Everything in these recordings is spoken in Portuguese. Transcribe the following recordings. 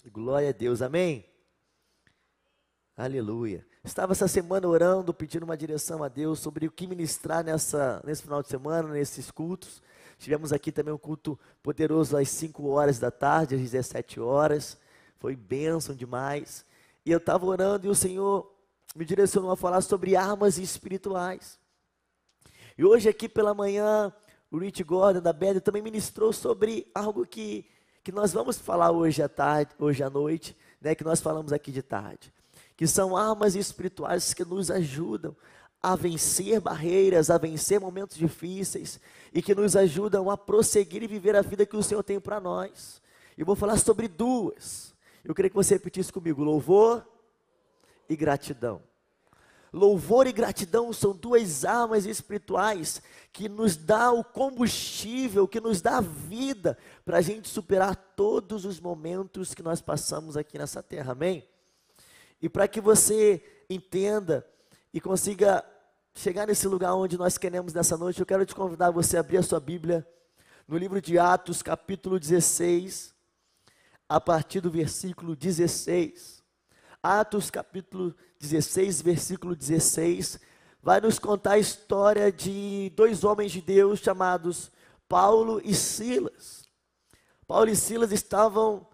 Glória a Deus, amém? Aleluia. Estava essa semana orando, pedindo uma direção a Deus sobre o que ministrar nesse final de semana, nesses cultos. Tivemos aqui também um culto poderoso às 5 horas da tarde, às 17 horas. Foi bênção demais. E eu estava orando e o Senhor me direcionou a falar sobre armas espirituais. E hoje aqui pela manhã, o Rich Gordon da Bethel também ministrou sobre algo que nós vamos falar hoje à tarde, hoje à noite, né, que nós falamos aqui de tarde, que são armas espirituais que nos ajudam a vencer barreiras, a vencer momentos difíceis e que nos ajudam a prosseguir e viver a vida que o Senhor tem para nós. Eu vou falar sobre duas. Eu queria que você repetisse comigo: louvor e gratidão. Louvor e gratidão são duas armas espirituais que nos dá o combustível, que nos dá a vida para a gente superar todos os momentos que nós passamos aqui nessa terra, amém? E para que você entenda e consiga chegar nesse lugar onde nós queremos nessa noite, eu quero te convidar a você abrir a sua Bíblia no livro de Atos, capítulo 16, a partir do versículo 16. Atos capítulo 16, versículo 16, vai nos contar a história de dois homens de Deus chamados Paulo e Silas. Paulo e Silas estavam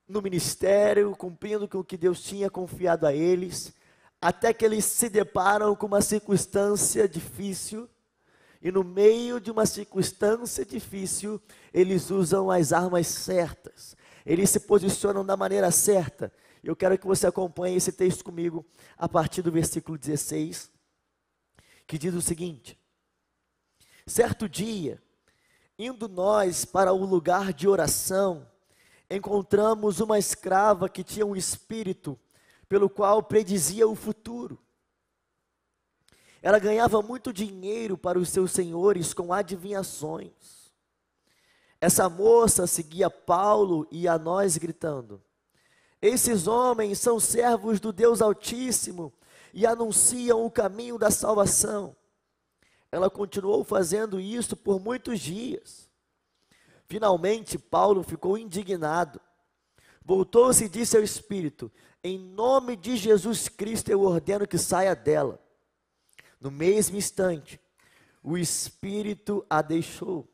no ministério, cumprindo com o que Deus tinha confiado a eles, até que eles se deparam com uma circunstância difícil, e no meio de uma circunstância difícil, eles usam as armas certas, eles se posicionam da maneira certa. Eu quero que você acompanhe esse texto comigo, a partir do versículo 16, que diz o seguinte: certo dia, indo nós para o lugar de oração, encontramos uma escrava que tinha um espírito, pelo qual predizia o futuro. Ela ganhava muito dinheiro para os seus senhores com adivinhações. Essa moça seguia Paulo e a nós gritando: esses homens são servos do Deus Altíssimo e anunciam o caminho da salvação. Ela continuou fazendo isso por muitos dias. Finalmente, Paulo ficou indignado. Voltou-se e disse ao espírito: em nome de Jesus Cristo eu ordeno que saia dela. No mesmo instante, o espírito a deixou.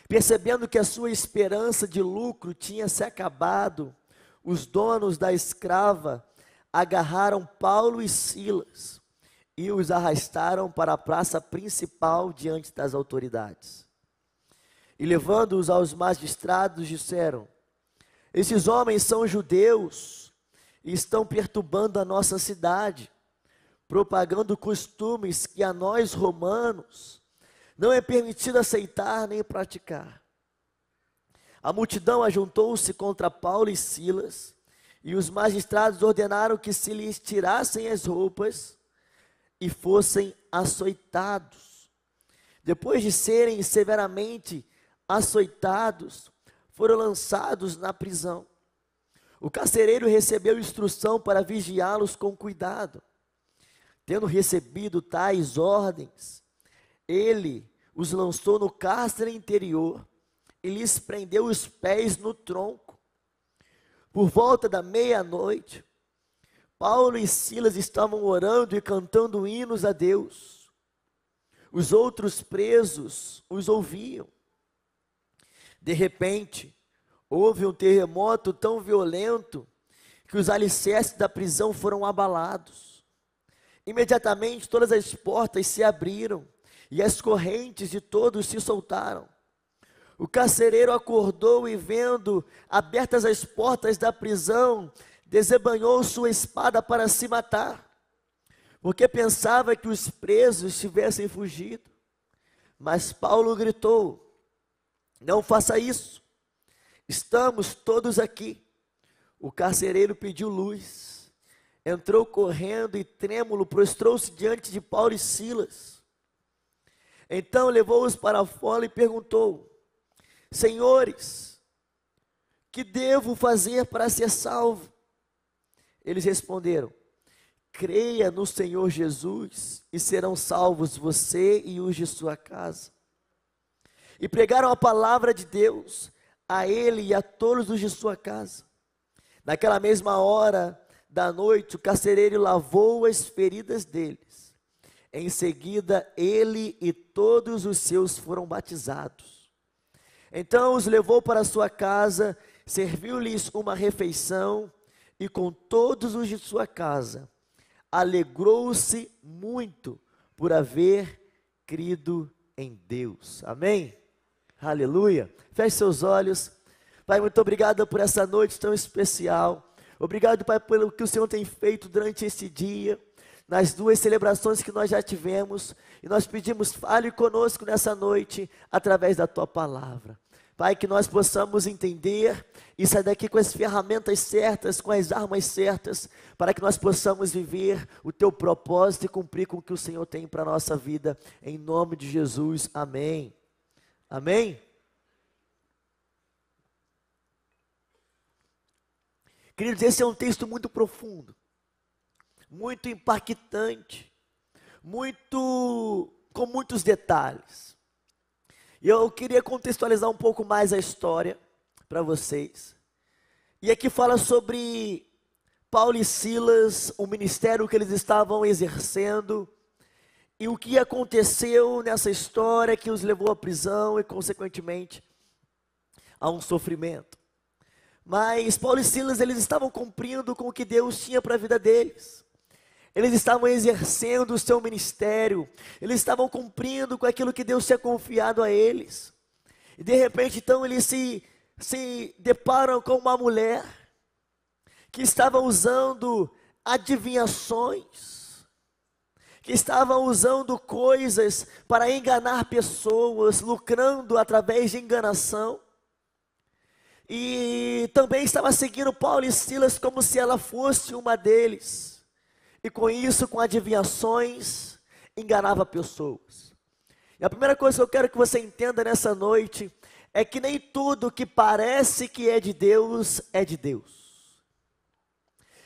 Percebendo que a sua esperança de lucro tinha se acabado, os donos da escrava agarraram Paulo e Silas e os arrastaram para a praça principal diante das autoridades. E levando-os aos magistrados, disseram: esses homens são judeus e estão perturbando a nossa cidade, propagando costumes que a nós romanos não é permitido aceitar nem praticar. A multidão ajuntou-se contra Paulo e Silas, e os magistrados ordenaram que se lhes tirassem as roupas e fossem açoitados. Depois de serem severamente açoitados, foram lançados na prisão. O carcereiro recebeu instrução para vigiá-los com cuidado. Tendo recebido tais ordens, ele os lançou no cárcere interior e lhes prendeu os pés no tronco. Por volta da meia-noite, Paulo e Silas estavam orando e cantando hinos a Deus. Os outros presos os ouviam. De repente, houve um terremoto tão violento que os alicerces da prisão foram abalados. Imediatamente todas as portas se abriram e as correntes de todos se soltaram. O carcereiro acordou e, vendo abertas as portas da prisão, desembanhou sua espada para se matar, porque pensava que os presos tivessem fugido. Mas Paulo gritou: não faça isso, estamos todos aqui. O carcereiro pediu luz, entrou correndo e trêmulo, prostrou-se diante de Paulo e Silas. Então levou-os para fora e perguntou: senhores, que devo fazer para ser salvo? Eles responderam: creia no Senhor Jesus e serão salvos você e os de sua casa. E pregaram a palavra de Deus a ele e a todos os de sua casa. Naquela mesma hora da noite, o carcereiro lavou as feridas deles. Em seguida, ele e todos os seus foram batizados. Então os levou para sua casa, serviu-lhes uma refeição, e com todos os de sua casa, alegrou-se muito por haver crido em Deus. Amém? Aleluia. Feche seus olhos. Pai, muito obrigado por essa noite tão especial. Obrigado, Pai, pelo que o Senhor tem feito durante esse dia, nas duas celebrações que nós já tivemos. E nós pedimos, fale conosco nessa noite, através da Tua palavra. Pai, que nós possamos entender e sair daqui com as ferramentas certas, com as armas certas, para que nós possamos viver o Teu propósito e cumprir com o que o Senhor tem para a nossa vida. Em nome de Jesus, amém. Amém? Queridos, esse é um texto muito profundo, muito impactante, com muitos detalhes. E eu queria contextualizar um pouco mais a história para vocês. E aqui fala sobre Paulo e Silas, o ministério que eles estavam exercendo, e o que aconteceu nessa história que os levou à prisão e, consequentemente, a um sofrimento. Mas Paulo e Silas, eles estavam cumprindo com o que Deus tinha para a vida deles. Eles estavam exercendo o seu ministério, eles estavam cumprindo com aquilo que Deus tinha confiado a eles. E de repente, então, eles se deparam com uma mulher que estava usando adivinhações, que estava usando coisas para enganar pessoas, lucrando através de enganação. E também estava seguindo Paulo e Silas como se ela fosse uma deles. E com isso, com adivinhações, enganava pessoas. E a primeira coisa que eu quero que você entenda nessa noite é que nem tudo que parece que é de Deus, é de Deus.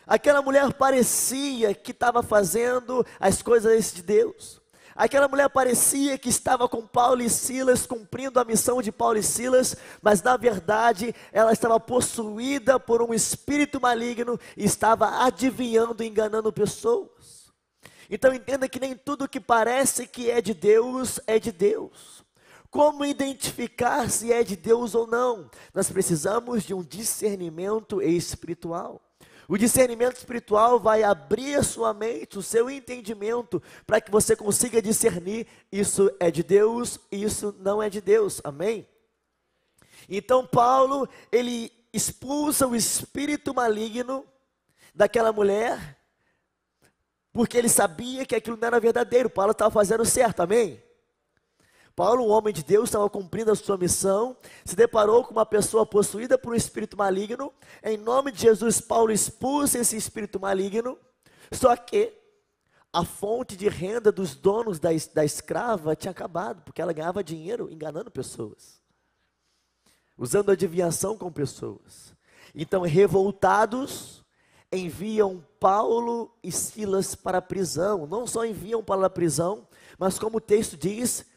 Aquela mulher parecia que estava fazendo as coisas de Deus. Aquela mulher parecia que estava com Paulo e Silas, cumprindo a missão de Paulo e Silas, mas na verdade ela estava possuída por um espírito maligno e estava adivinhando e enganando pessoas. Então entenda que nem tudo que parece que é de Deus, é de Deus. Como identificar se é de Deus ou não? Nós precisamos de um discernimento espiritual. O discernimento espiritual vai abrir a sua mente, o seu entendimento, para que você consiga discernir: isso é de Deus, isso não é de Deus, amém? Então Paulo, ele expulsa o espírito maligno daquela mulher, porque ele sabia que aquilo não era verdadeiro. Paulo estava fazendo certo, amém? Paulo, um homem de Deus, estava cumprindo a sua missão, se deparou com uma pessoa possuída por um espírito maligno. Em nome de Jesus, Paulo expulsa esse espírito maligno. Só que a fonte de renda dos donos da escrava tinha acabado, porque ela ganhava dinheiro enganando pessoas, usando adivinhação com pessoas. Então, revoltados, enviam Paulo e Silas para a prisão. Não só enviam para a prisão, mas como o texto diz,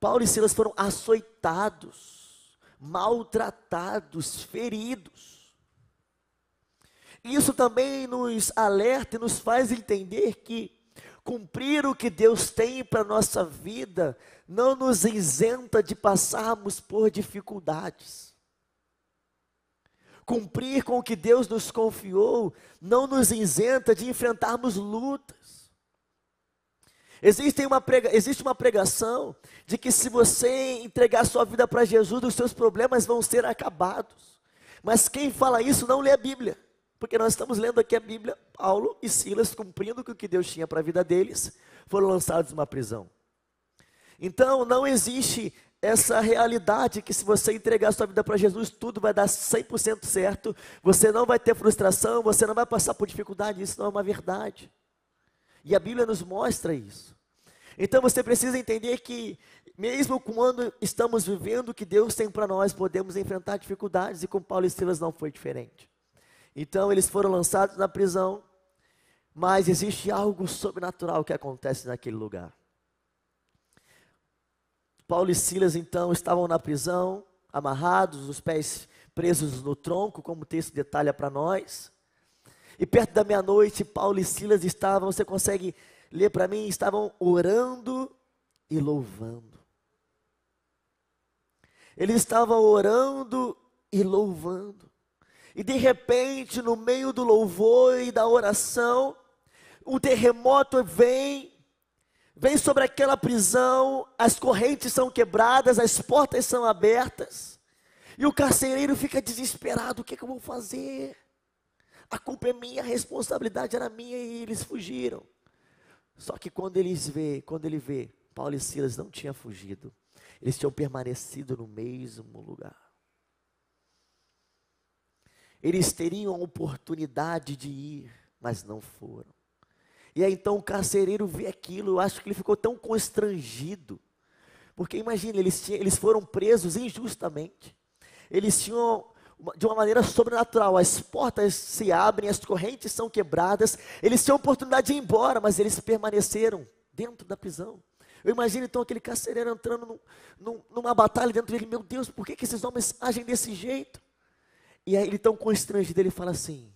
Paulo e Silas foram açoitados, maltratados, feridos. Isso também nos alerta e nos faz entender que cumprir o que Deus tem para a nossa vida não nos isenta de passarmos por dificuldades. Cumprir com o que Deus nos confiou não nos isenta de enfrentarmos lutas. Existe uma pregação de que se você entregar sua vida para Jesus, os seus problemas vão ser acabados. Mas quem fala isso não lê a Bíblia, porque nós estamos lendo aqui a Bíblia. Paulo e Silas, cumprindo com o que Deus tinha para a vida deles, foram lançados numa prisão. Então não existe essa realidade que se você entregar sua vida para Jesus, tudo vai dar 100% certo, você não vai ter frustração, você não vai passar por dificuldade. Isso não é uma verdade. E a Bíblia nos mostra isso. Então você precisa entender que mesmo quando estamos vivendo o que Deus tem para nós, podemos enfrentar dificuldades, e com Paulo e Silas não foi diferente. Então eles foram lançados na prisão, mas existe algo sobrenatural que acontece naquele lugar. Paulo e Silas então estavam na prisão, amarrados, os pés presos no tronco, como o texto detalha para nós. E perto da meia-noite, Paulo e Silas estavam, você consegue ler para mim, estavam orando e louvando. Eles estavam orando e louvando. E de repente, no meio do louvor e da oração, um terremoto vem sobre aquela prisão, as correntes são quebradas, as portas são abertas, e o carcereiro fica desesperado: o que é que eu vou fazer? A culpa é minha, a responsabilidade era minha, e eles fugiram. Só que quando ele vê, Paulo e Silas não tinham fugido, eles tinham permanecido no mesmo lugar. Eles teriam a oportunidade de ir, mas não foram. E aí então o carcereiro vê aquilo, eu acho que ele ficou tão constrangido, porque imagina, eles foram presos injustamente, eles tinham, de uma maneira sobrenatural, as portas se abrem, as correntes são quebradas, eles tinham a oportunidade de ir embora, mas eles permaneceram dentro da prisão. Eu imagino então aquele carcereiro entrando numa batalha dentro dele: meu Deus, por que esses homens agem desse jeito? E aí ele tão constrangido, ele fala assim: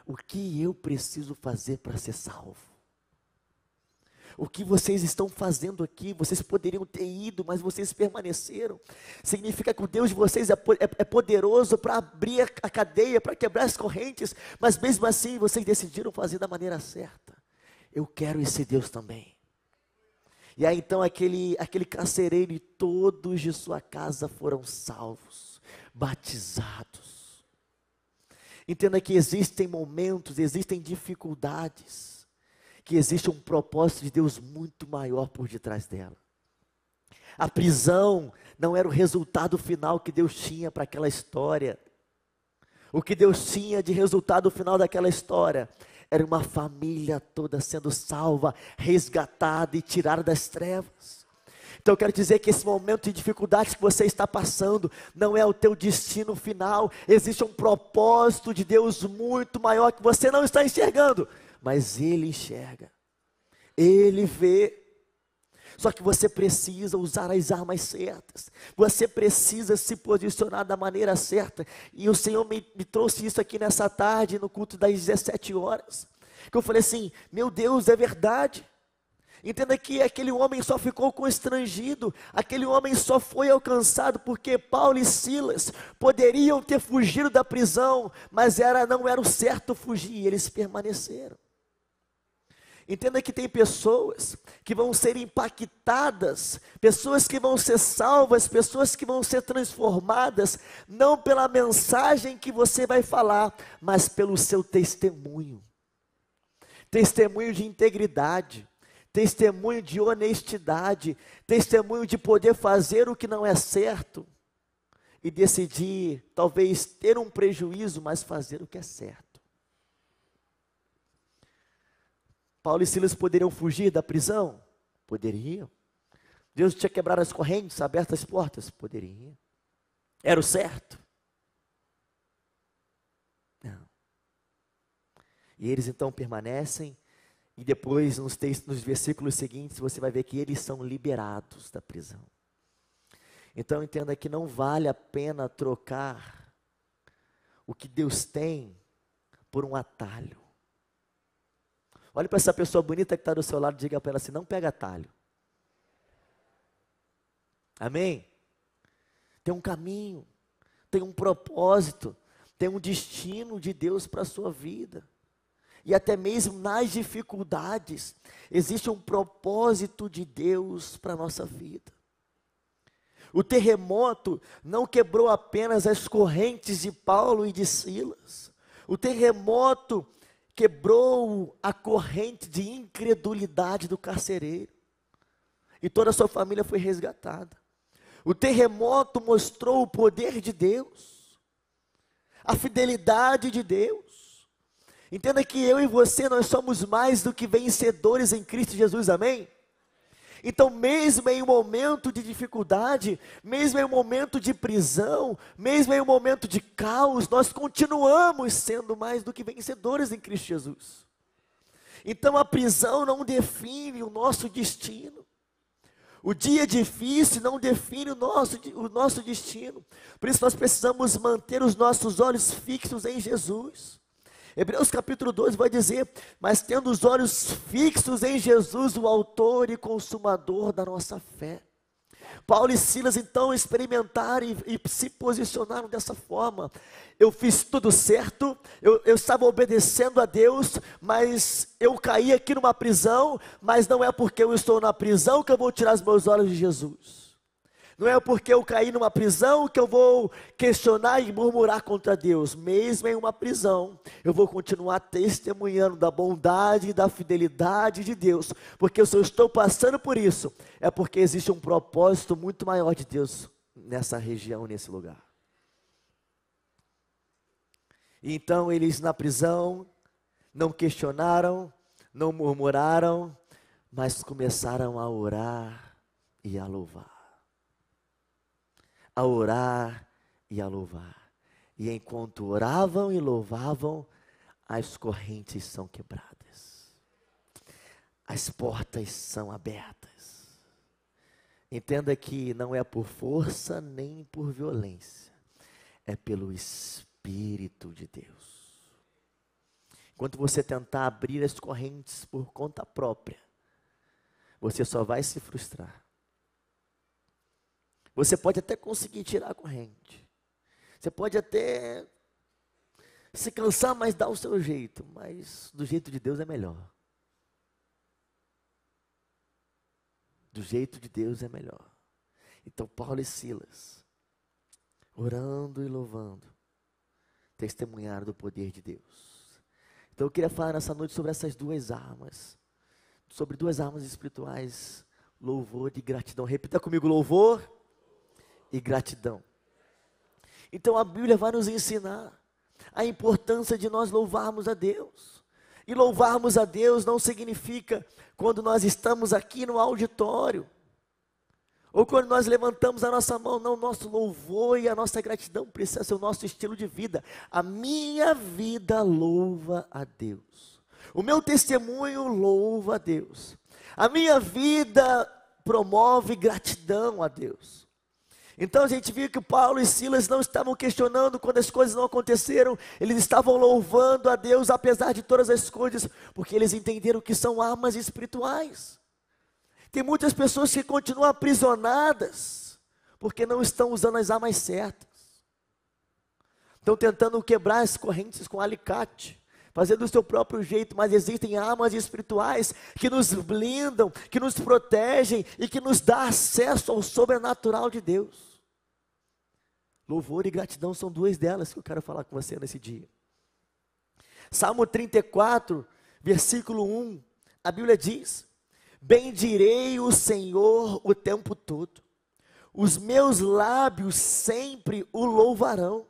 o que eu preciso fazer para ser salvo? O que vocês estão fazendo aqui? Vocês poderiam ter ido, mas vocês permaneceram. Significa que o Deus de vocês é poderoso para abrir a cadeia, para quebrar as correntes, mas mesmo assim vocês decidiram fazer da maneira certa. Eu quero esse Deus também. E aí então aquele carcereiro e todos de sua casa foram salvos, batizados. Entenda que existem momentos, existem dificuldades, que existe um propósito de Deus muito maior por detrás dela. A prisão não era o resultado final que Deus tinha para aquela história. O que Deus tinha de resultado final daquela história era uma família toda sendo salva, resgatada e tirada das trevas. Então eu quero dizer que esse momento de dificuldade que você está passando não é o teu destino final. Existe um propósito de Deus muito maior que você não está enxergando, mas Ele enxerga, Ele vê. Só que você precisa usar as armas certas, você precisa se posicionar da maneira certa. E o Senhor me trouxe isso aqui nessa tarde, no culto das 17 horas, que eu falei assim: meu Deus, é verdade. Entenda que aquele homem só ficou constrangido, aquele homem só foi alcançado porque Paulo e Silas poderiam ter fugido da prisão, mas não era o certo fugir, e eles permaneceram. Entenda que tem pessoas que vão ser impactadas, pessoas que vão ser salvas, pessoas que vão ser transformadas, não pela mensagem que você vai falar, mas pelo seu testemunho. Testemunho de integridade, testemunho de honestidade, testemunho de poder fazer o que não é certo e decidir, talvez ter um prejuízo, mas fazer o que é certo. Paulo e Silas poderiam fugir da prisão? Poderiam. Deus tinha quebrado as correntes, aberto as portas? Poderia. Era o certo? Não. E eles então permanecem, e depois nos versículos seguintes você vai ver que eles são liberados da prisão. Então entenda que não vale a pena trocar o que Deus tem por um atalho. Olhe para essa pessoa bonita que está do seu lado e diga para ela assim: não pega atalho. Amém? Tem um caminho, tem um propósito, tem um destino de Deus para a sua vida. E até mesmo nas dificuldades, existe um propósito de Deus para a nossa vida. O terremoto não quebrou apenas as correntes de Paulo e de Silas. O terremoto quebrou a corrente de incredulidade do carcereiro. E toda a sua família foi resgatada. O terremoto mostrou o poder de Deus, a fidelidade de Deus. Entenda que eu e você, nós somos mais do que vencedores em Cristo Jesus, amém? Então mesmo em um momento de dificuldade, mesmo em um momento de prisão, mesmo em um momento de caos, nós continuamos sendo mais do que vencedores em Cristo Jesus. Então a prisão não define o nosso destino. O dia difícil não define o nosso destino. Por isso nós precisamos manter os nossos olhos fixos em Jesus. Hebreus capítulo 2 vai dizer: mas tendo os olhos fixos em Jesus, o autor e consumador da nossa fé. Paulo e Silas então experimentaram e se posicionaram dessa forma. Eu fiz tudo certo, eu estava obedecendo a Deus, mas eu caí aqui numa prisão, mas não é porque eu estou na prisão que eu vou tirar os meus olhos de Jesus. Não é porque eu caí numa prisão que eu vou questionar e murmurar contra Deus. Mesmo em uma prisão, eu vou continuar testemunhando da bondade e da fidelidade de Deus. Porque se eu estou passando por isso, é porque existe um propósito muito maior de Deus nessa região, nesse lugar. Então eles na prisão não questionaram, não murmuraram, mas começaram a orar e a louvar. A orar e a louvar. E enquanto oravam e louvavam, as correntes são quebradas. As portas são abertas. Entenda que não é por força nem por violência. É pelo Espírito de Deus. Enquanto você tentar abrir as correntes por conta própria, você só vai se frustrar. Você pode até conseguir tirar a corrente. Você pode até se cansar, mas dar o seu jeito. Mas do jeito de Deus é melhor. Do jeito de Deus é melhor. Então Paulo e Silas, orando e louvando, testemunharam do poder de Deus. Então eu queria falar nessa noite sobre essas duas armas. Sobre duas armas espirituais. Louvor e gratidão. Repita comigo: louvor e gratidão. Então a Bíblia vai nos ensinar a importância de nós louvarmos a Deus. E louvarmos a Deus não significa quando nós estamos aqui no auditório, ou quando nós levantamos a nossa mão. Não, nosso louvor e a nossa gratidão precisa ser o nosso estilo de vida. A minha vida louva a Deus. O meu testemunho louva a Deus. A minha vida promove gratidão a Deus. Então a gente viu que Paulo e Silas não estavam questionando quando as coisas não aconteceram, eles estavam louvando a Deus apesar de todas as coisas, porque eles entenderam que são armas espirituais. Tem muitas pessoas que continuam aprisionadas, porque não estão usando as armas certas. Estão tentando quebrar as correntes com alicate, fazendo do seu próprio jeito, mas existem armas espirituais que nos blindam, que nos protegem e que nos dá acesso ao sobrenatural de Deus. Louvor e gratidão são duas delas que eu quero falar com você nesse dia. Salmo 34, versículo 1, a Bíblia diz: bendirei o Senhor o tempo todo, os meus lábios sempre o louvarão.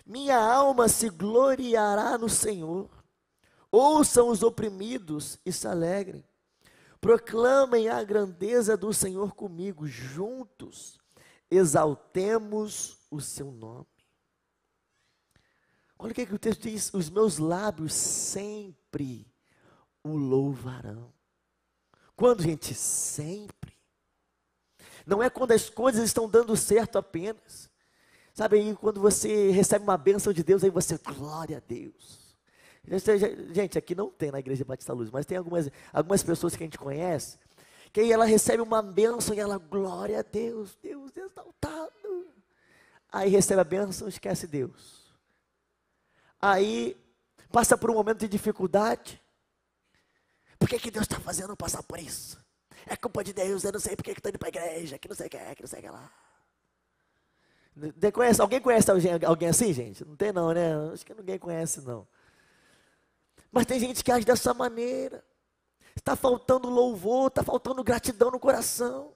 Minha alma se gloriará no Senhor. Ouçam os oprimidos e se alegrem. Proclamem a grandeza do Senhor comigo. Juntos exaltemos o seu nome. Olha o que o texto diz: os meus lábios sempre o louvarão. Quando, gente? Sempre. Não é quando as coisas estão dando certo apenas. Sabe, aí quando você recebe uma bênção de Deus, aí você, glória a Deus. Gente, aqui não tem na Igreja Batista Luz, mas tem algumas pessoas que a gente conhece, que aí ela recebe uma bênção e ela, glória a Deus, Deus exaltado. Aí recebe a bênção e esquece Deus. Aí passa por um momento de dificuldade. Por que Deus está fazendo eu passar por isso? É culpa de Deus, eu não sei por que estou indo para a igreja, que não sei o que é, que não sei o que lá. Alguém conhece alguém assim, gente? Não tem não, né? Acho que ninguém conhece não. Mas tem gente que age dessa maneira. Está faltando louvor, está faltando gratidão no coração.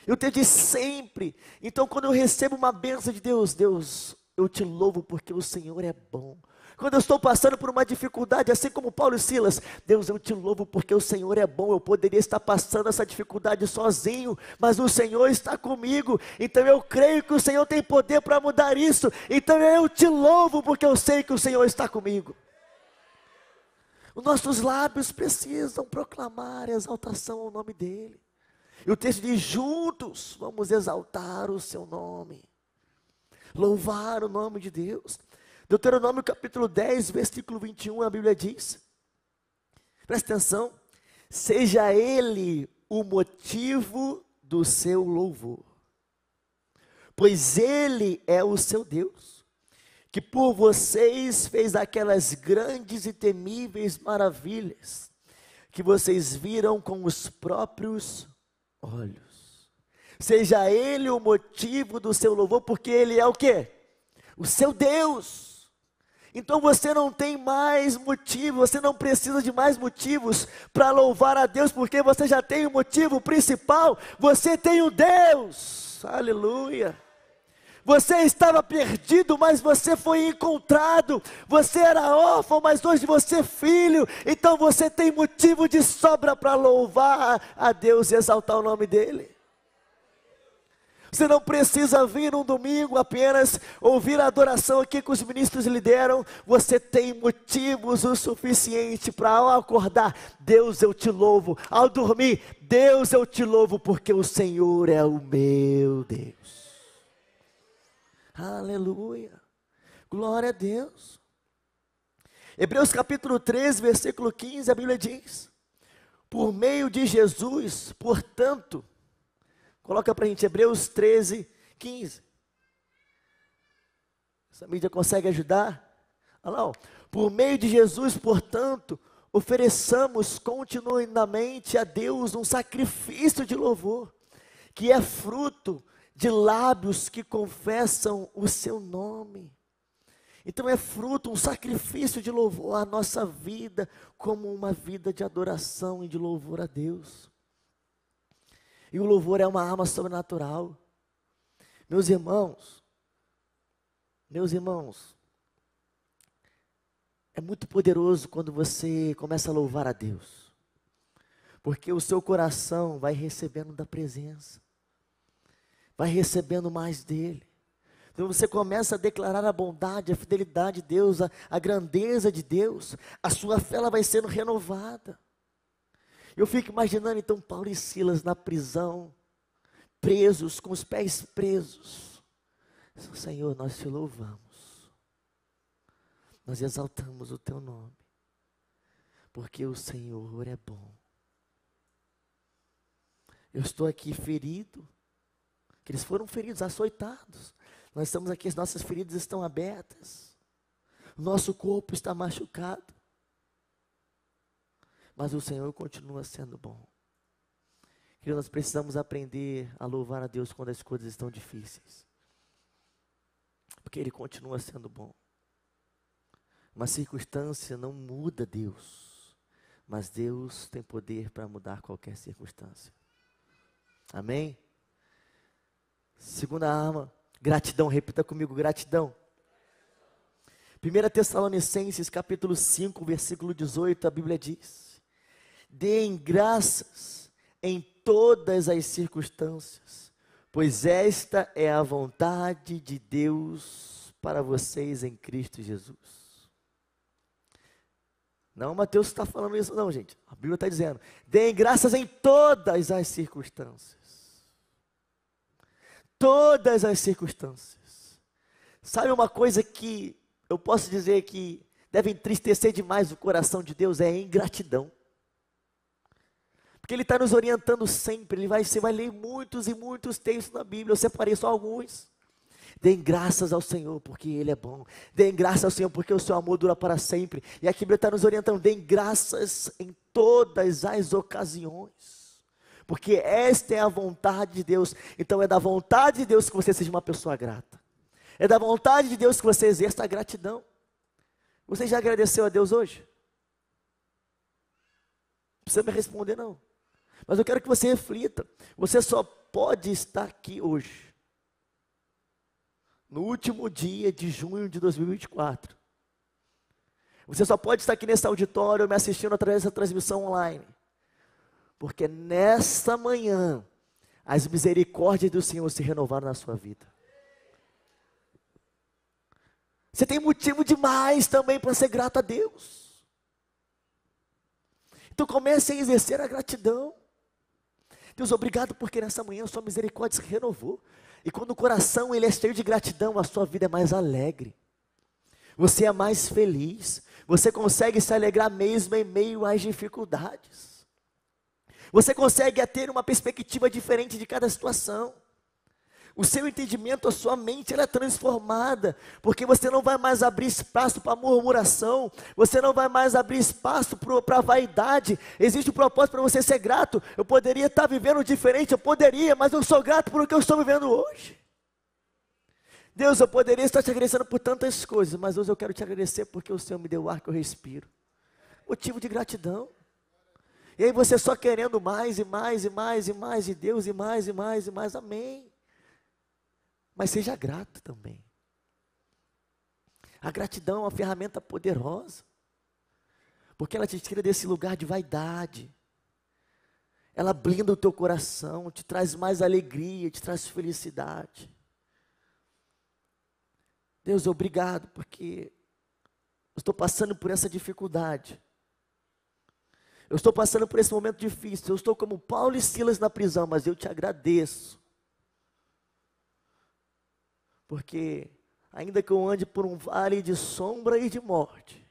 Eu te disse sempre. Então quando eu recebo uma bênção de Deus, Deus, eu te louvo porque o Senhor é bom. Quando eu estou passando por uma dificuldade, assim como Paulo e Silas, Deus, eu te louvo porque o Senhor é bom. Eu poderia estar passando essa dificuldade sozinho, mas o Senhor está comigo. Então eu creio que o Senhor tem poder para mudar isso. Então eu te louvo porque eu sei que o Senhor está comigo. Os nossos lábios precisam proclamar a exaltação ao nome dEle. E o texto diz: juntos vamos exaltar o seu nome, louvar o nome de Deus. Deuteronômio capítulo 10, versículo 21, a Bíblia diz, presta atenção: seja ele o motivo do seu louvor, pois ele é o seu Deus, que por vocês fez aquelas grandes e temíveis maravilhas, que vocês viram com os próprios olhos. Seja ele o motivo do seu louvor, porque ele é o quê? O seu Deus. Então você não tem mais motivo, você não precisa de mais motivos para louvar a Deus, porque você já tem o motivo principal, você tem o Deus. Aleluia. Você estava perdido, mas você foi encontrado. Você era órfão, mas hoje você é filho. Então você tem motivo de sobra para louvar a Deus e exaltar o nome dEle. Você não precisa vir um domingo apenas ouvir a adoração aqui que os ministros lideram. Você tem motivos o suficiente para, ao acordar, Deus, eu te louvo. Ao dormir, Deus, eu te louvo, porque o Senhor é o meu Deus. Aleluia, glória a Deus. Hebreus capítulo 13, versículo 15, a Bíblia diz: por meio de Jesus, portanto, coloca para a gente Hebreus 13, 15. Essa mídia consegue ajudar? Olha lá, ó. Por meio de Jesus, portanto, ofereçamos continuamente a Deus um sacrifício de louvor, que é fruto de lábios que confessam o seu nome. Então é fruto, um sacrifício de louvor à nossa vida, como uma vida de adoração e de louvor a Deus. E o louvor é uma arma sobrenatural. Meus irmãos, é muito poderoso quando você começa a louvar a Deus, porque o seu coração vai recebendo da presença, vai recebendo mais dEle. Então você começa a declarar a bondade, a fidelidade de Deus, a grandeza de Deus, a sua fé ela vai sendo renovada. Eu fico imaginando então Paulo e Silas na prisão, presos, com os pés presos. Senhor, nós te louvamos, nós exaltamos o teu nome, porque o Senhor é bom. Eu estou aqui ferido, que eles foram feridos, açoitados. Nós estamos aqui, as nossas feridas estão abertas, o nosso corpo está machucado, mas o Senhor continua sendo bom. Que nós precisamos aprender a louvar a Deus quando as coisas estão difíceis, porque Ele continua sendo bom. Uma circunstância não muda Deus, mas Deus tem poder para mudar qualquer circunstância. Amém? Segunda arma, gratidão. Repita comigo, gratidão. 1 Tessalonicenses capítulo 5, versículo 18, a Bíblia diz: deem graças em todas as circunstâncias, pois esta é a vontade de Deus para vocês em Cristo Jesus. Não, Mateus está falando isso não, gente. A Bíblia está dizendo: deem graças em todas as circunstâncias. Todas as circunstâncias. Sabe uma coisa que eu posso dizer que deve entristecer demais o coração de Deus? É a ingratidão. Porque Ele está nos orientando sempre. Você vai ler muitos e muitos textos na Bíblia. Eu separei só alguns. Deem graças ao Senhor, porque Ele é bom. Deem graças ao Senhor, porque o seu amor dura para sempre. E a Bíblia está nos orientando: deem graças em todas as ocasiões, porque esta é a vontade de Deus. Então é da vontade de Deus que você seja uma pessoa grata. É da vontade de Deus que você exerça a gratidão. Você já agradeceu a Deus hoje? Não precisa me responder não. Mas eu quero que você reflita. Você só pode estar aqui hoje, no último dia de junho de 2024. Você só pode estar aqui nesse auditório me assistindo através da transmissão online, porque nesta manhã as misericórdias do Senhor se renovaram na sua vida. Você tem motivo demais também para ser grato a Deus. Então comece a exercer a gratidão. Deus, obrigado porque nessa manhã a sua misericórdia se renovou. E quando o coração ele é cheio de gratidão, a sua vida é mais alegre. Você é mais feliz. Você consegue se alegrar mesmo em meio às dificuldades. Você consegue ter uma perspectiva diferente de cada situação. O seu entendimento, a sua mente, ela é transformada, porque você não vai mais abrir espaço para murmuração, você não vai mais abrir espaço para vaidade. Existe um propósito para você ser grato. Eu poderia estar vivendo diferente, eu poderia, mas eu sou grato por o que eu estou vivendo hoje. Deus, eu poderia estar te agradecendo por tantas coisas, mas hoje eu quero te agradecer porque o Senhor me deu o ar que eu respiro. Motivo de gratidão. E aí você só querendo mais e mais e mais e mais de Deus e mais e mais e mais, amém. Mas seja grato também. A gratidão é uma ferramenta poderosa, porque ela te tira desse lugar de vaidade, ela blinda o teu coração, te traz mais alegria, te traz felicidade. Deus, obrigado, porque eu estou passando por essa dificuldade, eu estou passando por esse momento difícil, eu estou como Paulo e Silas na prisão, mas eu te agradeço, porque ainda que eu ande por um vale de sombra e de morte,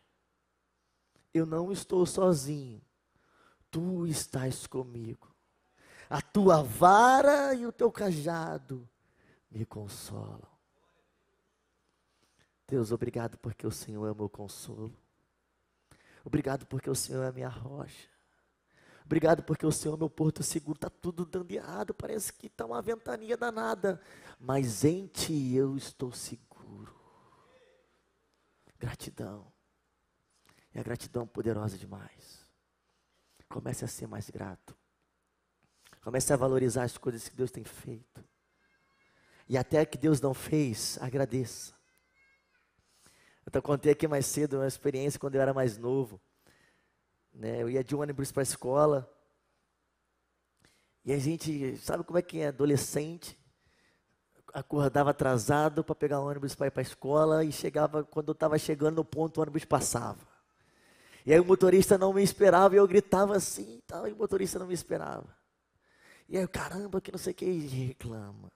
eu não estou sozinho, tu estás comigo, a tua vara e o teu cajado me consolam. Deus, obrigado porque o Senhor é o meu consolo, obrigado porque o Senhor é a minha rocha, obrigado porque o Senhor é meu porto seguro. Está tudo dando errado, parece que está uma ventania danada, mas em Ti eu estou seguro. Gratidão, e a gratidão é poderosa demais. Comece a ser mais grato, comece a valorizar as coisas que Deus tem feito, e até que Deus não fez, agradeça. Eu contei aqui mais cedo uma experiência quando eu era mais novo, né? Eu ia de ônibus para a escola, e a gente, sabe como é que é, adolescente, acordava atrasado para pegar ônibus para ir para a escola, e chegava, quando eu estava chegando no ponto, o ônibus passava, e aí o motorista não me esperava, e eu gritava assim, tal, e o motorista não me esperava, e aí, caramba, que não sei o que, e reclama,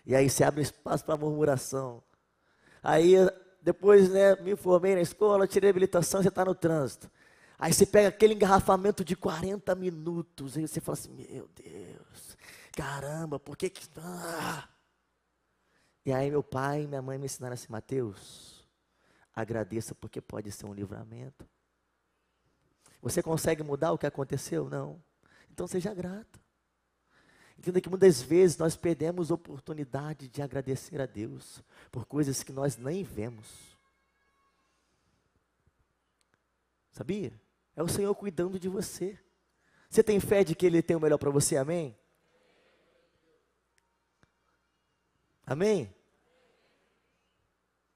e aí se abre espaço para murmuração. Aí depois, né, me formei na escola, tirei a habilitação, você está no trânsito. Aí você pega aquele engarrafamento de 40 minutos, e você fala assim, meu Deus, caramba, por que que... E aí meu pai e minha mãe me ensinaram assim, Mateus, agradeça porque pode ser um livramento. Você consegue mudar o que aconteceu? Não. Então seja grato. Entenda que muitas vezes nós perdemos a oportunidade de agradecer a Deus por coisas que nós nem vemos. Sabia? É o Senhor cuidando de você. Você tem fé de que Ele tem o melhor para você, amém? Amém?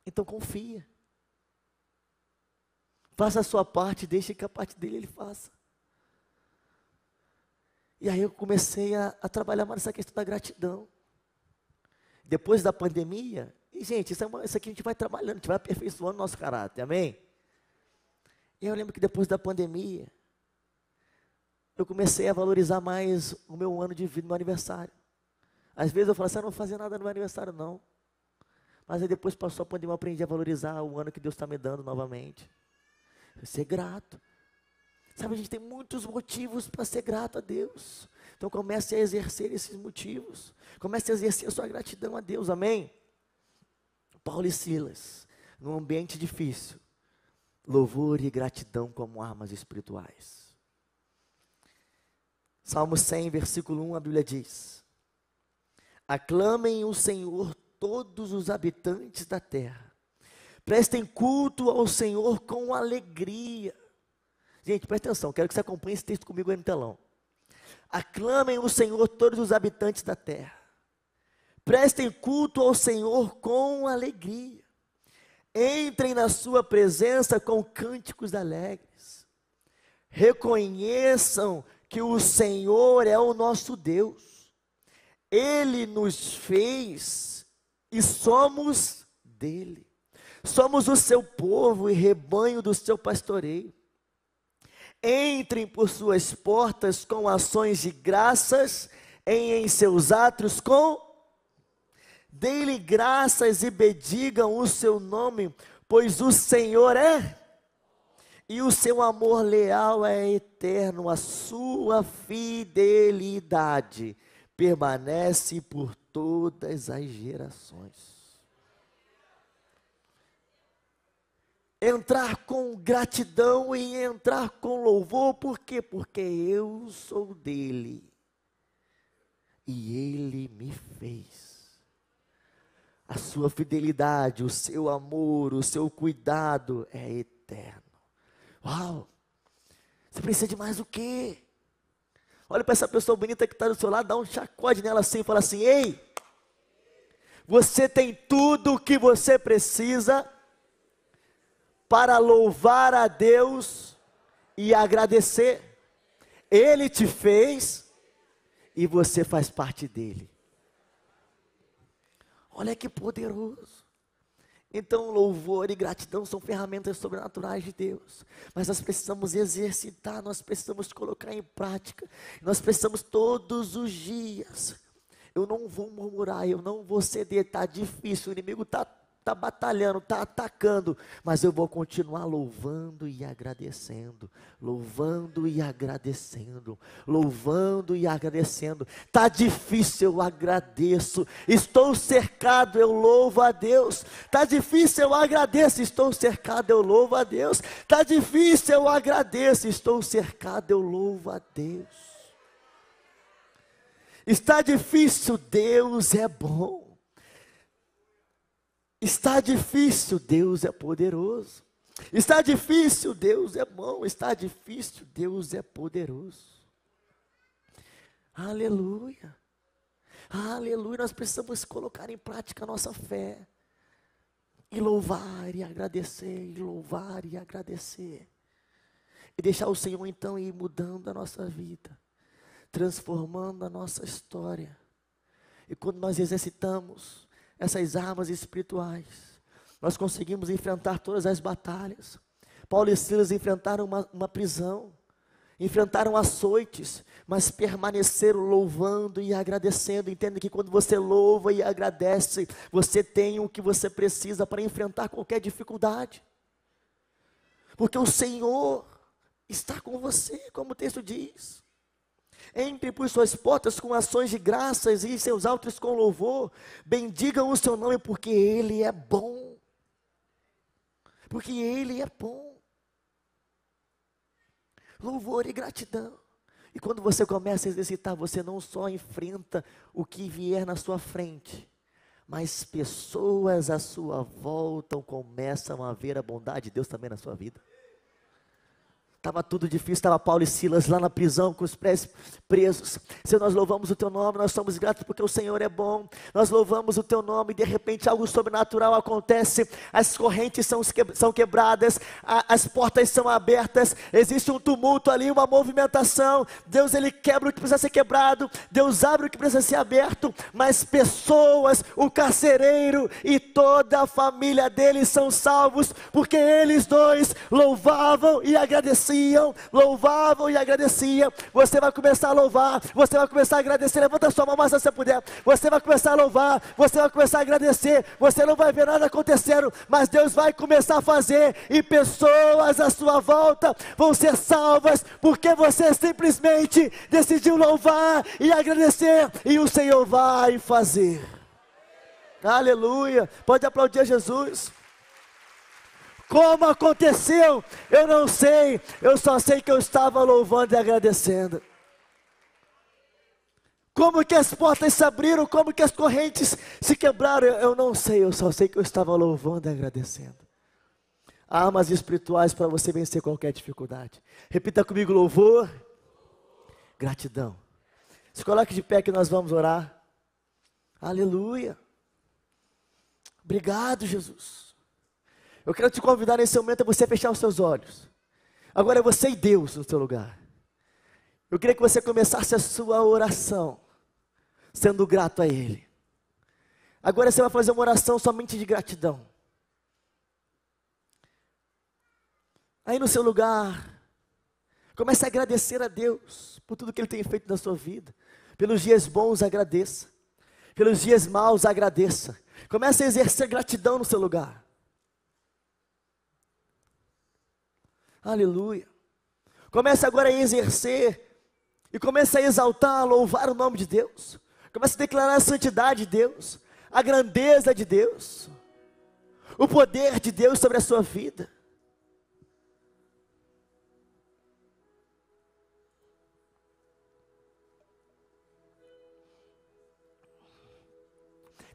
Então confia. Faça a sua parte, deixe que a parte dele Ele faça. E aí eu comecei a trabalhar mais nessa questão da gratidão. Depois da pandemia, e gente, isso aqui a gente vai trabalhando, a gente vai aperfeiçoando o nosso caráter, amém? E eu lembro que depois da pandemia, eu comecei a valorizar mais o meu ano de vida, meu aniversário. Às vezes eu falo assim, eu não vou fazer nada no meu aniversário não. Mas aí depois passou a pandemia, eu aprendi a valorizar o ano que Deus está me dando novamente. Ser grato. Sabe, a gente tem muitos motivos para ser grato a Deus. Então comece a exercer esses motivos. Comece a exercer a sua gratidão a Deus, amém? Paulo e Silas, num ambiente difícil, louvor e gratidão como armas espirituais. Salmo 100, versículo 1, a Bíblia diz: aclamem o Senhor todos os habitantes da terra, prestem culto ao Senhor com alegria. Gente, presta atenção, quero que você acompanhe esse texto comigo aí no telão. Aclamem o Senhor todos os habitantes da terra, prestem culto ao Senhor com alegria, entrem na sua presença com cânticos alegres, reconheçam que o Senhor é o nosso Deus, Ele nos fez e somos dele, somos o seu povo e rebanho do seu pastoreio. Entrem por suas portas com ações de graças em seus átrios dê-lhe graças e bendigam o seu nome, pois o Senhor é, e o seu amor leal é eterno, a sua fidelidade permanece por todas as gerações. Entrar com gratidão e entrar com louvor, por quê? Porque eu sou dele e ele me fez. A sua fidelidade, o seu amor, o seu cuidado é eterno. Uau! Você precisa de mais o quê? Olha para essa pessoa bonita que está do seu lado, dá um sacode nela assim e fala assim: ei, você tem tudo o que você precisa para louvar a Deus e agradecer. Ele te fez e você faz parte dele. Olha que poderoso. Então, louvor e gratidão são ferramentas sobrenaturais de Deus, mas nós precisamos exercitar, nós precisamos colocar em prática, nós precisamos todos os dias. Eu não vou murmurar, eu não vou ceder, está difícil, o inimigo está batalhando, está atacando, mas eu vou continuar louvando e agradecendo, louvando e agradecendo, louvando e agradecendo. Está difícil, eu agradeço. Estou cercado, eu louvo a Deus. Está difícil, eu agradeço. Estou cercado, eu louvo a Deus. Está difícil, eu agradeço. Estou cercado, eu louvo a Deus. Está difícil, Deus é bom. Está difícil, Deus é poderoso. Está difícil, Deus é bom. Está difícil, Deus é poderoso. Aleluia. Aleluia. Nós precisamos colocar em prática a nossa fé. E louvar e agradecer, e louvar e agradecer. E deixar o Senhor então ir mudando a nossa vida, transformando a nossa história. E quando nós exercitamos essas armas espirituais, nós conseguimos enfrentar todas as batalhas. Paulo e Silas enfrentaram uma prisão, enfrentaram açoites, mas permaneceram louvando e agradecendo. Entende que quando você louva e agradece, você tem o que você precisa para enfrentar qualquer dificuldade, porque o Senhor está com você, como o texto diz. Entre por suas portas com ações de graças e seus átrios com louvor. Bendigam o seu nome, porque Ele é bom. Porque Ele é bom. Louvor e gratidão. E quando você começa a exercitar, você não só enfrenta o que vier na sua frente, mas pessoas à sua volta começam a ver a bondade de Deus também na sua vida. Estava tudo difícil, estava Paulo e Silas lá na prisão com os pés presos. Senhor, nós louvamos o teu nome, nós somos gratos porque o Senhor é bom. Nós louvamos o teu nome e de repente algo sobrenatural acontece. As correntes são quebradas, as portas são abertas, existe um tumulto ali, uma movimentação. Deus, Ele quebra o que precisa ser quebrado, Deus abre o que precisa ser aberto, mas pessoas, o carcereiro e toda a família dele são salvos, porque eles dois louvavam e agradeciam. Louvavam e agradeciam. Você vai começar a louvar, você vai começar a agradecer. Levanta a sua mão mais se você puder. Você vai começar a louvar, você vai começar a agradecer. Você não vai ver nada acontecendo, mas Deus vai começar a fazer, e pessoas à sua volta vão ser salvas, porque você simplesmente decidiu louvar e agradecer, e o Senhor vai fazer. Aleluia. Pode aplaudir a Jesus. Como aconteceu? Eu não sei, eu só sei que eu estava louvando e agradecendo. Como que as portas se abriram, como que as correntes se quebraram, eu não sei, eu só sei que eu estava louvando e agradecendo. Armas espirituais para você vencer qualquer dificuldade. Repita comigo: louvor, gratidão. Se coloque de pé que nós vamos orar. Aleluia. Obrigado, Jesus. Eu quero te convidar nesse momento a você fechar os seus olhos. Agora é você e Deus no seu lugar. Eu queria que você começasse a sua oração sendo grato a Ele. Agora você vai fazer uma oração somente de gratidão. Aí no seu lugar, comece a agradecer a Deus por tudo que Ele tem feito na sua vida. Pelos dias bons, agradeça. Pelos dias maus, agradeça. Comece a exercer gratidão no seu lugar. Aleluia. Comece agora a exercer e comece a exaltar, a louvar o nome de Deus. Comece a declarar a santidade de Deus, a grandeza de Deus, o poder de Deus sobre a sua vida.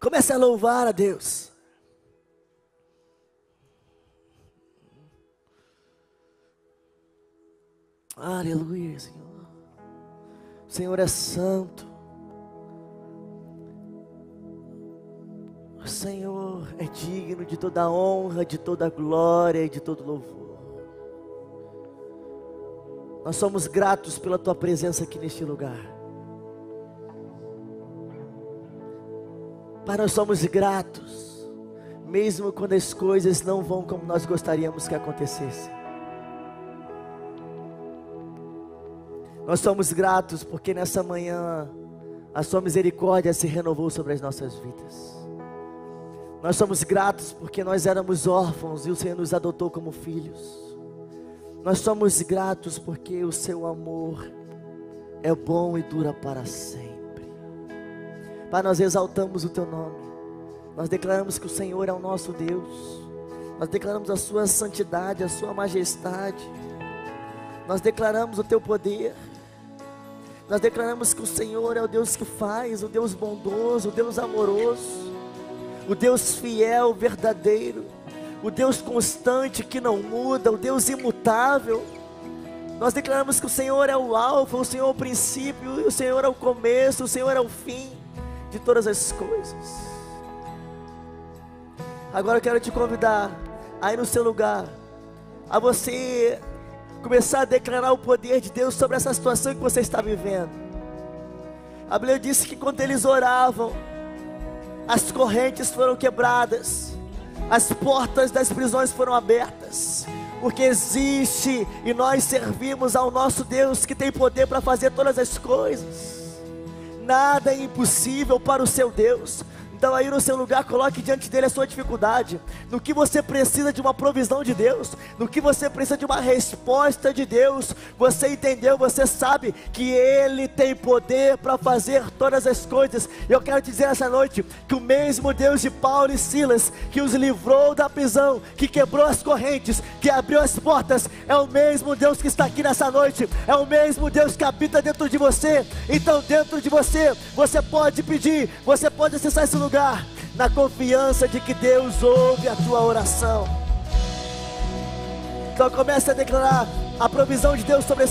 Comece a louvar a Deus. Aleluia, Senhor. O Senhor é santo. O Senhor é digno de toda honra, de toda glória e de todo louvor. Nós somos gratos pela Tua presença aqui neste lugar. Pai, nós somos gratos, mesmo quando as coisas não vão como nós gostaríamos que acontecessem. Nós somos gratos porque nessa manhã a Sua misericórdia se renovou sobre as nossas vidas. Nós somos gratos porque nós éramos órfãos e o Senhor nos adotou como filhos. Nós somos gratos porque o Seu amor é bom e dura para sempre. Pai, nós exaltamos o Teu nome. Nós declaramos que o Senhor é o nosso Deus. Nós declaramos a Sua santidade, a Sua majestade. Nós declaramos o Teu poder. Nós declaramos que o Senhor é o Deus que faz, o Deus bondoso, o Deus amoroso, o Deus fiel, verdadeiro, o Deus constante que não muda, o Deus imutável. Nós declaramos que o Senhor é o alfa, o Senhor é o princípio, o Senhor é o começo, o Senhor é o fim de todas as coisas. Agora eu quero te convidar aí no seu lugar, a você começar a declarar o poder de Deus sobre essa situação que você está vivendo. A Bíblia disse que quando eles oravam, as correntes foram quebradas, as portas das prisões foram abertas, porque existe e nós servimos ao nosso Deus que tem poder para fazer todas as coisas. Nada é impossível para o seu Deus. Então aí no seu lugar, coloque diante dele a sua dificuldade, no que você precisa de uma provisão de Deus, no que você precisa de uma resposta de Deus. Você entendeu, você sabe que Ele tem poder para fazer todas as coisas. Eu quero te dizer essa noite, que o mesmo Deus de Paulo e Silas, que os livrou da prisão, que quebrou as correntes, que abriu as portas, é o mesmo Deus que está aqui nessa noite, é o mesmo Deus que habita dentro de você. Então dentro de você, você pode pedir, você pode acessar esse lugar, na confiança de que Deus ouve a tua oração. Então comece a declarar a provisão de Deus sobre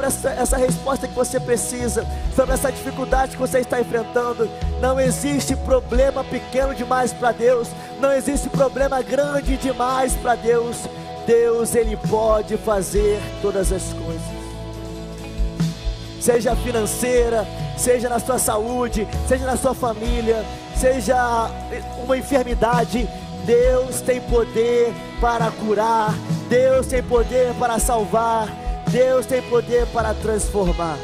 essa resposta que você precisa, sobre essa dificuldade que você está enfrentando. Não existe problema pequeno demais para Deus, não existe problema grande demais para Deus. Deus, Ele pode fazer todas as coisas, seja financeira, seja na sua saúde, seja na sua família, seja uma enfermidade. Deus tem poder para curar, Deus tem poder para salvar, Deus tem poder para transformar.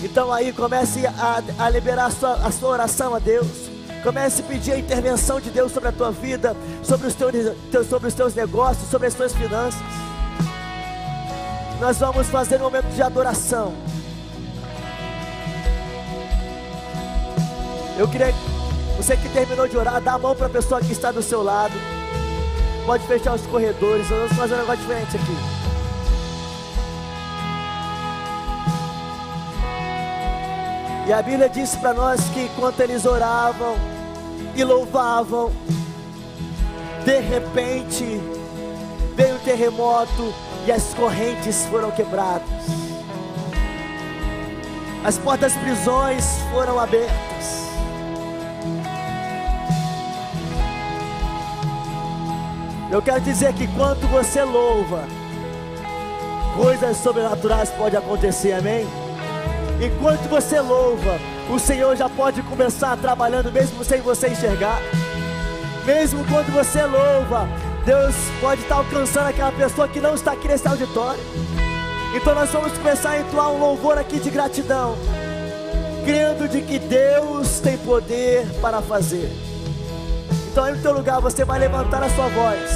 Então aí comece a liberar a sua oração a Deus. Comece a pedir a intervenção de Deus sobre a tua vida, sobre os teus negócios, sobre as tuas finanças. Nós vamos fazer um momento de adoração. Eu queria, você que terminou de orar, dá a mão para a pessoa que está do seu lado. Pode fechar os corredores. Nós vamos fazer um negócio diferente aqui. E a Bíblia diz para nós que enquanto eles oravam e louvavam, de repente veio um terremoto e as correntes foram quebradas, as portas das prisões foram abertas. Eu quero dizer que quando você louva, coisas sobrenaturais podem acontecer, amém? Enquanto você louva, o Senhor já pode começar trabalhando mesmo sem você enxergar. Mesmo quando você louva, Deus pode estar alcançando aquela pessoa que não está aqui nesse auditório. Então nós vamos começar a entoar um louvor aqui de gratidão. crendo de que Deus tem poder para fazer. Então aí no teu lugar você vai levantar a sua voz,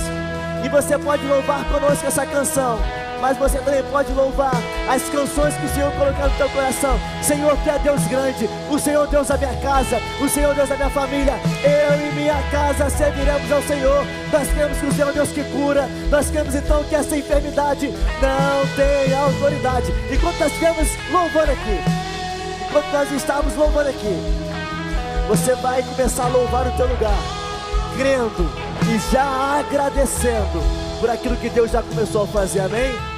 e você pode louvar conosco essa canção, mas você também pode louvar as canções que o Senhor colocou no teu coração. Senhor, tu é Deus grande, o Senhor Deus da minha casa, o Senhor Deus da minha família. Eu e minha casa serviremos ao Senhor. Nós cremos que o Senhor é Deus que cura. Nós cremos então que essa enfermidade não tem autoridade. Enquanto nós estivermos louvando aqui, enquanto nós estamos louvando aqui, você vai começar a louvar no teu lugar, crendo e já agradecendo por aquilo que Deus já começou a fazer, amém?